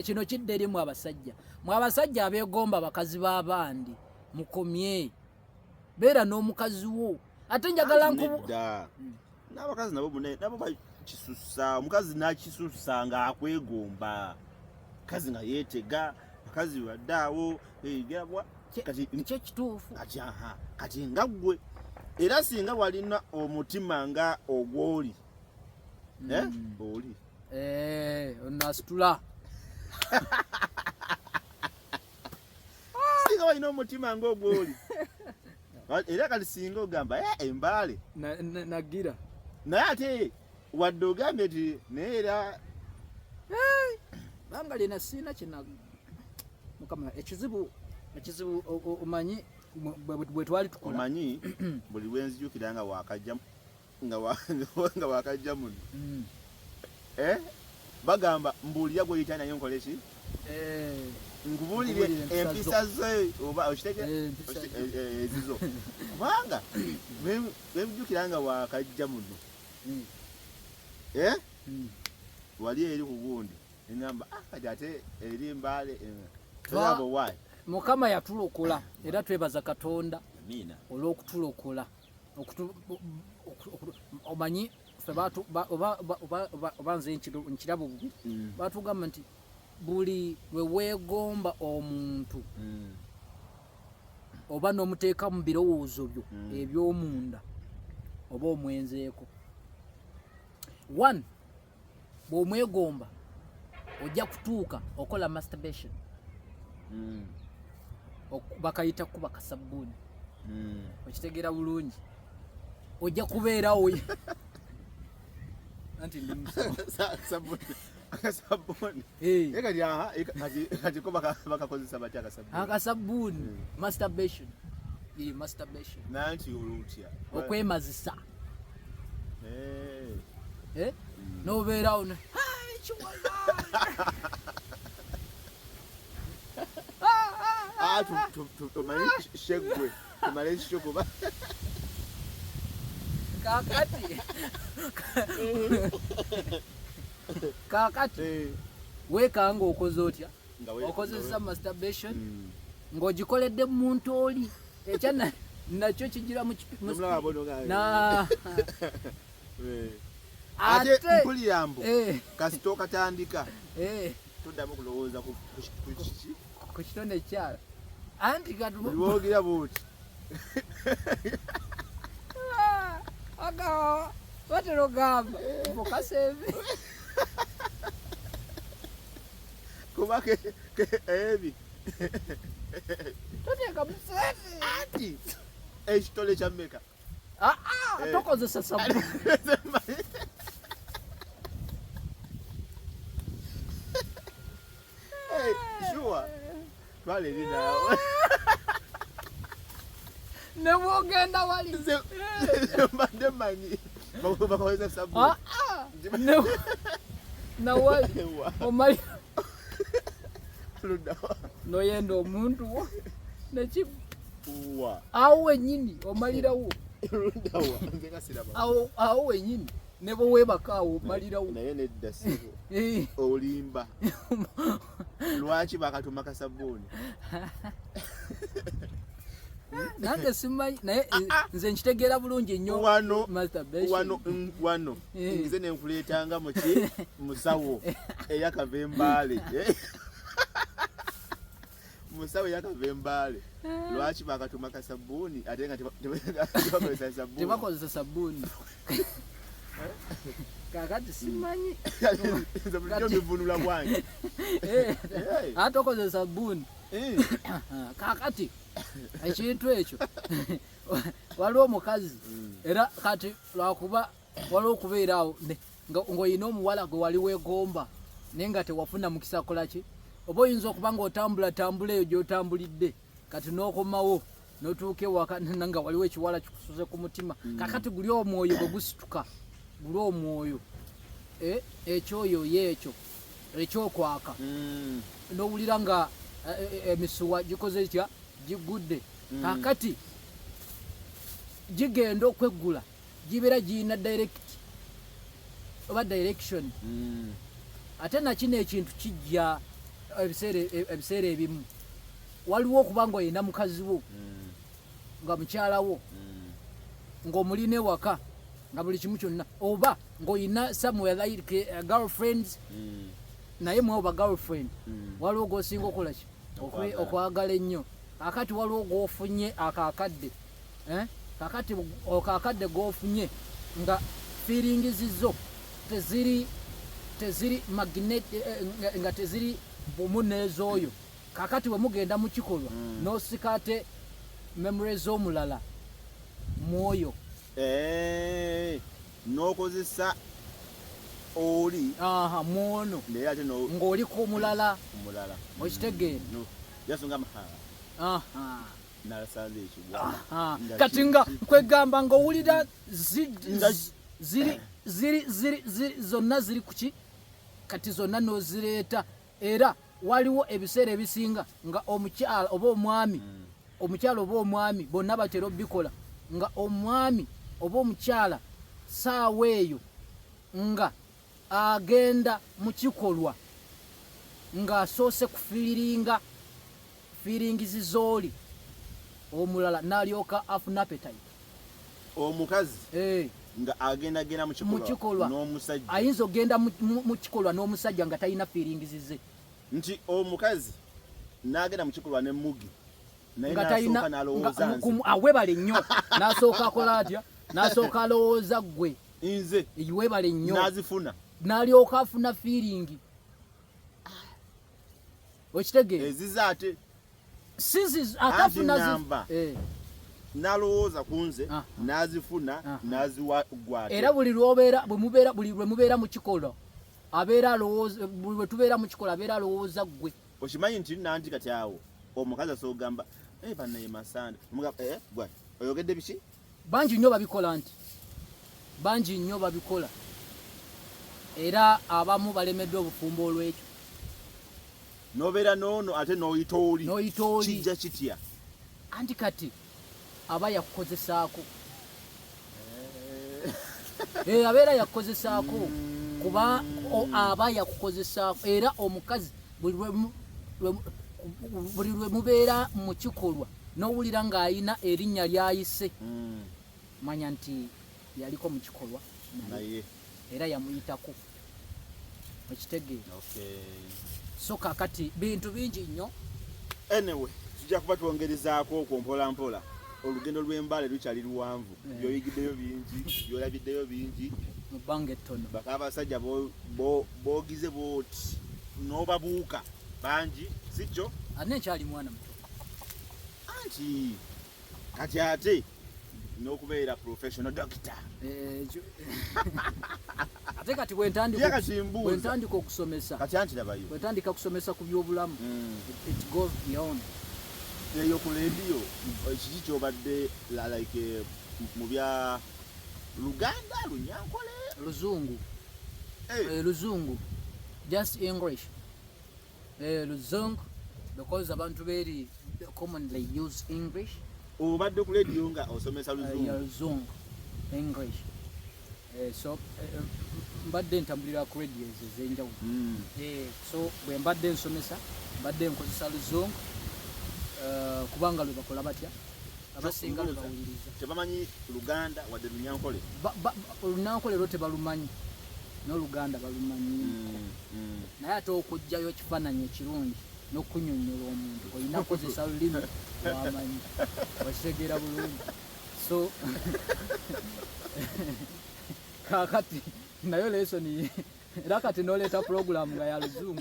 kino kidde eri mu abasajja abeegomba bakazi b'abandi mukomye beera n'omukazi wo ate njagala n'abakazi nabo bakisusa omukazi nakisusa nga akwegomba kazi nga yeetega bakazi baddaawo kyo kituufu kati nga ggwe era singa walina omutima nga ogw'oli oli onasitula singa walina omutima nga ogw'oli era kati singa ogamba embaale nagira naye ate wadde ogambye nti naye era banga lina siina kina mukama ekizibu omanyi bwe twali tukola omanyi buli lwenzijukira nga wakajja muno bagamba mbuulira gweoyita naye nkole ki nkubuulire empisa ze oba ezizo kubanga bwenzijukira nga wakajja muno wali eri ku gundi engamba kati ate eri mbaale abo wayi mukama yatulokola era twebaza katonda olw'okutulokola omanyi ffe oba nze nkirabo bubi batugamba nti buli lwe weegomba omuntu oba n'omuteeka mu birowoozo byo eby'omunda oba omwenzeeko one bw'omwegomba ojja kutuuka okola masturbation bakayita kuba kasabbuuni okitegeera bulungi ojja kubeerawo anti ndi akasabbuuni kati ko bakakozesa batya akasabbuuni masturbation masturbation nanti olutya okwemazisa n'obeerawo tumanyi sheggwe tumale ekishokuba kakati weekanga okoze otya okozesa masturbation ng'ogikoledde mu muntu oli ekya nakyo kigira ate mpulira mbu kasita okatandika toddamu kulowooza ku kitonde ekyala anti katuboogira buuti agawa watera ogamba mukaseevi kuba ebi toteeka museevi anti ekitole kya mmeka tokozesa sabuni sure twala eri naawe ne bwogenda wali mbadde manyi bakozesa sabuni nawali omali noyenda omuntu wo nekiwa awo wenyini omalirawo awo wenyini ne bwe weebaka awo omalirawo naye nedda sibo olimba lwaki bakatuma kasabbuuni nange simanyi naye nze nkitegeera bulungi nnyo wano ngize nenkuleetanga muki musawo eyakava embaale musawo eyakava embaale lwaki bakatuma kasabbuuni ate nga tebakozesa sabbuuni kakati simanyi nze bulijjo mbivunula bwange ate okozesa sabbuuni kakati ekintu ekyo waliwo omukazi era kati lwakuba waliwo okubeeraawo ng'olina omuwala gwe wali weegomba naye nga tewafuna mukisa kolaki oba oyinza okuba ng'otambula eyo gy'otambulidde kati n'okomawo n'otuuka ewaka nga waliwo ekiwala kikusuze ku mutima kakati guli omwoyo bwe gusituka guli omwoyo ekyoyo yeekyo ekyokwaka n'owulira nga emisuwa gikoze etya gigudde kakati gigenda okweggula gibeera giyina direction ate nakino ekintu kijja ebiseera ebimu waliwo okuba ng'olina mukazi wo nga mukyala wo ng'omulina ewaka nga buli kimu kyonna oba ng'olina somewhere like girlfriends naye mwe oba girlfriend waliwo g'osinga okola ki okwagala ennyo kakati waliwo g'ofunye akaakadde kakati akaakadde g'ofunye nga feelingizizo teziri magnet nga teziri bumu n'ez'oyo kakati we mugenda mu kikolwa n'osikate memory z'omulala mwoyo n'okozesa oli mwono ng'oliko omulala okitegeera kati nga kwegamba ng'owulira zonna ziri kuki kati zonna n'ozireeta era waliwo ebiseera ebisinga nga omukyala oba omwami bonna batera obikola nga omwami oba omukyala saawa eyo nga agenda mu kikolwa ng'asoose kufiiringa feelings z'oli omulala n'alyoka afuna appetite omukazi nga agenda mu kikolwa n'omusajja ayinza ogenda mu kikolwa n'omusajja nga talina feelings ze nti omukazi n'agenda mu kikolwa n'emmugi naye n'asooka n'alowooza nze webale nnyo n'asooka akola atya n'asooka alowooza ggwe nze webale nnyo n'azifuna n'alyoka afuna feeling okitegeera eziza ate atafuna n'alowooza ku nze n'azifuna n'aziwagwate era buli lwe mubeera mu kikolwa abeera alowooza buli lwe tubeera mu kikolwa abeera alowooza ggwe okimanyi nti nanti kati awo omukazi asogamba banaye masande gwe oyogedde biki bangi nnyo babikola era abamu balemeddwa obufumbo olw'ekyo nobeera noono ate n'oyita oli kijja kitya anti kati aba yakukozesaako abeera yakukozesaako kuba aba yakukozesaako era omukazi buli lwe mubeera mu kikolwa n'owulira ng'ayina erinnya ly'ayise manya nti yaliko mu kikolwa naye era yamuyitako okitegeera so kakati bintu bingi nnyo anyway tujja kuba twongerezaako okwo mpola mpola olugendo lw'embale lukyali luwanvu byoyigiddeyo bingi byolabiddeyo bingi mu bbanga ettono baka abasajja boogize booti n'obabuuka bangi sikyo ate nkyali mwana muto anti kati ate n'okubeera professional doctor ate kati bwentandika okusomesa kati antirabayo bwentandika kusomesa ku byobulamu it goes beyond eyo ku lediyo kiki kyobadde like mu bya Luganda Lunyankole Luzungu just English Luzungu because abantu very commonly use English obadde ku lediyo nga osomesa Luzungu English so mbadde ntambulira ku radio ez'enjawulo so bwe mbadde nsomesa mbadde nkozesa Luzungu kubanga lwe bakola batya abasinga lwe bawuliriza tebamanyi Luganda wadde Lunyankole Lunyankole lwo tebalumanyi n'Oluganda balumanyi naye ate okujjayo ekifaananyi ekirungi n'okunyonnyola omuntu olina kukozesa lulimi lwamanyi wakitegeera bulungi so kakati nayo lesoni era kati n'oleeta puroguramu nga ya Luzungu